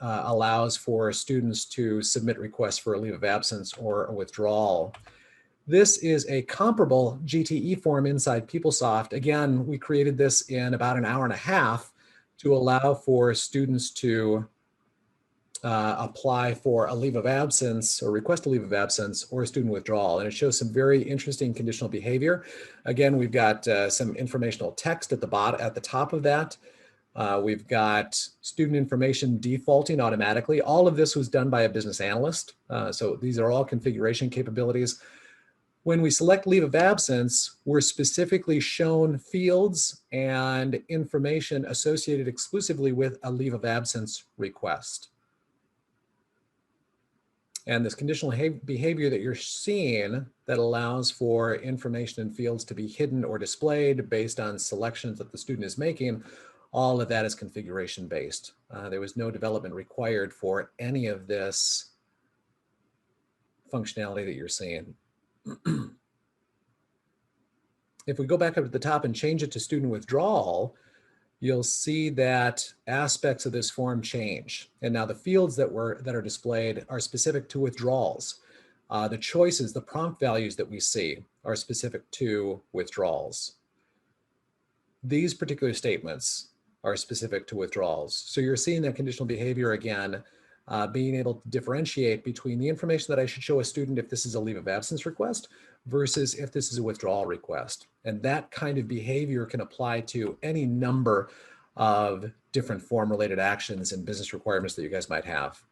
allows for students to submit requests for a leave of absence or a withdrawal. This is a comparable GTE form inside PeopleSoft. Again, we created this in about an hour and a half to allow for students to apply for a leave of absence or request a leave of absence or a student withdrawal. And it shows some very interesting conditional behavior. Again, we've got some informational text at the top of that. We've got student information defaulting automatically. All of this was done by a business analyst. So these are all configuration capabilities. When we select leave of absence, we're specifically shown fields and information associated exclusively with a leave of absence request. And this conditional behavior that you're seeing that allows for information and fields to be hidden or displayed based on selections that the student is making, all of that is configuration based. There was no development required for any of this functionality that you're seeing. If we go back up to the top and change it to student withdrawal, you'll see that aspects of this form change. And now the fields that are displayed are specific to withdrawals. The choices, the prompt values that we see are specific to withdrawals. These particular statements are specific to withdrawals. So you're seeing that conditional behavior again, being able to differentiate between the information that I should show a student if this is a leave of absence request versus if this is a withdrawal request. And that kind of behavior can apply to any number of different form-related actions and business requirements that you guys might have.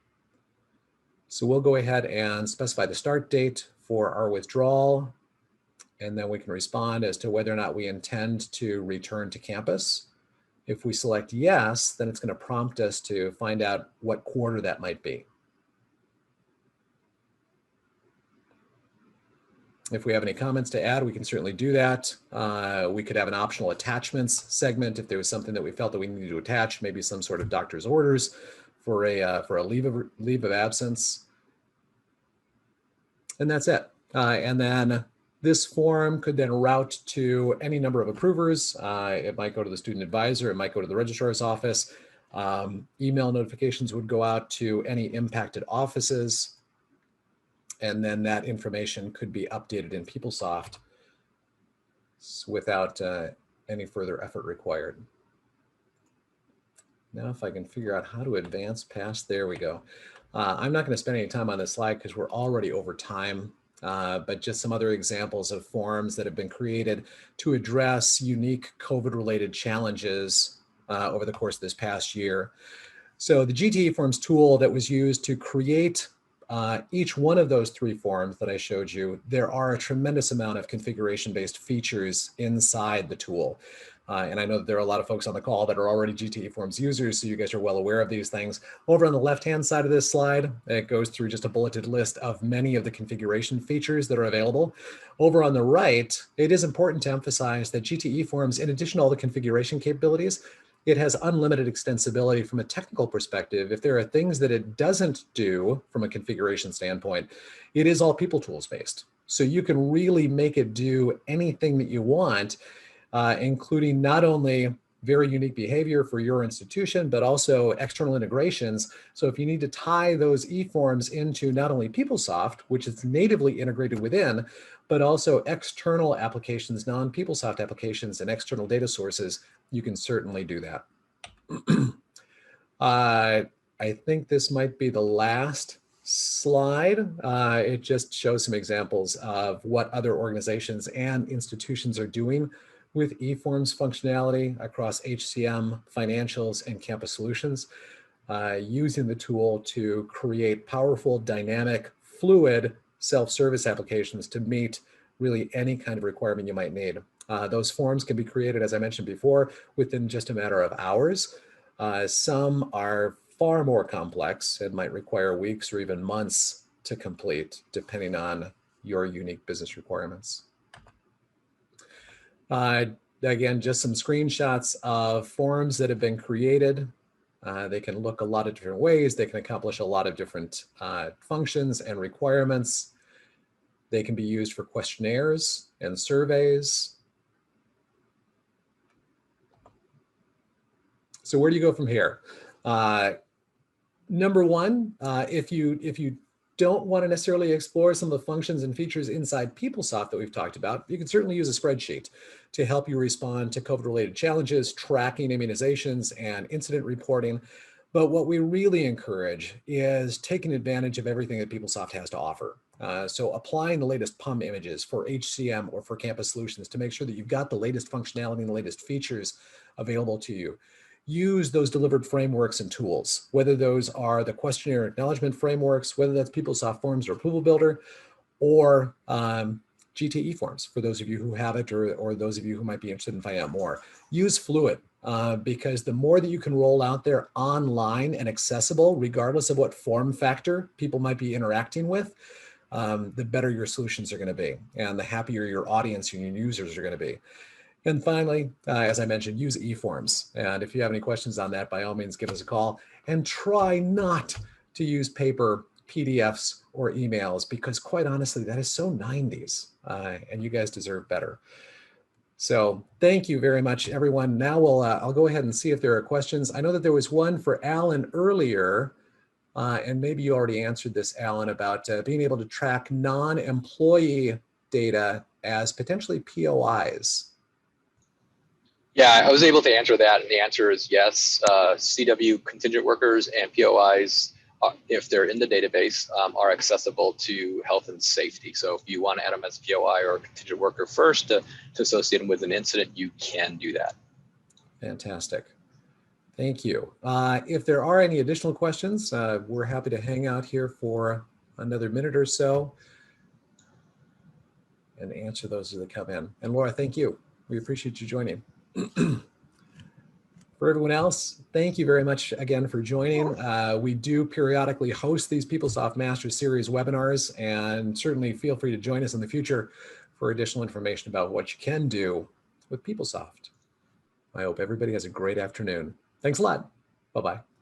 So we'll go ahead and specify the start date for our withdrawal, and then we can respond as to whether or not we intend to return to campus. If we select yes, then it's going to prompt us to find out what quarter that might be. If we have any comments to add, we can certainly do that. We could have an optional attachments segment if there was something that we felt that we needed to attach, maybe some sort of doctor's orders for a leave of absence. And that's it. And then this form could then route to any number of approvers. It might go to the student advisor. It might go to the registrar's office. Email notifications would go out to any impacted offices. And then that information could be updated in PeopleSoft without any further effort required. Now, if I can figure out how to advance past, there we go. I'm not going to spend any time on this slide because we're already over time, but just some other examples of forms that have been created to address unique COVID-related challenges over the course of this past year. So the GTE Forms tool that was used to create each one of those three forms that I showed you, there are a tremendous amount of configuration-based features inside the tool. And I know that there are a lot of folks on the call that are already GTE Forms users, so you guys are well aware of these things. Over on the left-hand side of this slide, it goes through just a bulleted list of many of the configuration features that are available. Over on the right, it is important to emphasize that GTE Forms, in addition to all the configuration capabilities, it has unlimited extensibility from a technical perspective. If there are things that it doesn't do from a configuration standpoint, it is all people tools based. So you can really make it do anything that you want, including not only very unique behavior for your institution, but also external integrations. So if you need to tie those e-forms into not only PeopleSoft, which is natively integrated within, but also external applications, non-PeopleSoft applications and external data sources, you can certainly do that. I think this might be the last slide. It just shows some examples of what other organizations and institutions are doing with eForms functionality across HCM, financials, and campus solutions, using the tool to create powerful, dynamic, fluid self-service applications to meet really any kind of requirement you might need. Those forms can be created, as I mentioned before, within just a matter of hours. Some are far more complex and might require weeks or even months to complete, depending on your unique business requirements. Again, just some screenshots of forms that have been created. They can look a lot of different ways. They can accomplish a lot of different functions and requirements. They can be used for questionnaires and surveys. So where do you go from here? Number one, if you don't want to necessarily explore some of the functions and features inside PeopleSoft that we've talked about, you can certainly use a spreadsheet to help you respond to COVID-related challenges, tracking immunizations, and incident reporting. But what we really encourage is taking advantage of everything that PeopleSoft has to offer. So applying the latest PUM images for HCM or for campus solutions to make sure that you've got the latest functionality and the latest features available to you. Use those delivered frameworks and tools, whether those are the questionnaire acknowledgement frameworks, whether that's PeopleSoft Forms or Approval Builder, or GTE Forms for those of you who have it, or those of you who might be interested in finding out more. Use Fluid, because the more that you can roll out there online and accessible, regardless of what form factor people might be interacting with, the better your solutions are going to be, and the happier your audience and your users are going to be. And finally, as I mentioned, use eForms. And if you have any questions on that, by all means, give us a call. And try not to use paper, PDFs, or emails, because quite honestly, that is so 90s, and you guys deserve better. So thank you very much, everyone. Now I'll go ahead and see if there are questions. I know that there was one for Alan earlier, and maybe you already answered this, Alan, about being able to track non-employee data as potentially POIs. Yeah, I was able to answer that, and the answer is yes. CW contingent workers and POIs, if they're in the database, are accessible to health and safety. So if you want to add them as a POI or a contingent worker first to associate them with an incident, you can do that. Fantastic. Thank you. If there are any additional questions, we're happy to hang out here for another minute or so and answer those as they come in. And Laura, thank you. We appreciate you joining. For everyone else, thank you very much again for joining. We do periodically host these PeopleSoft Masters Series webinars, and certainly feel free to join us in the future for additional information about what you can do with PeopleSoft. I hope everybody has a great afternoon. Thanks a lot. Bye-bye.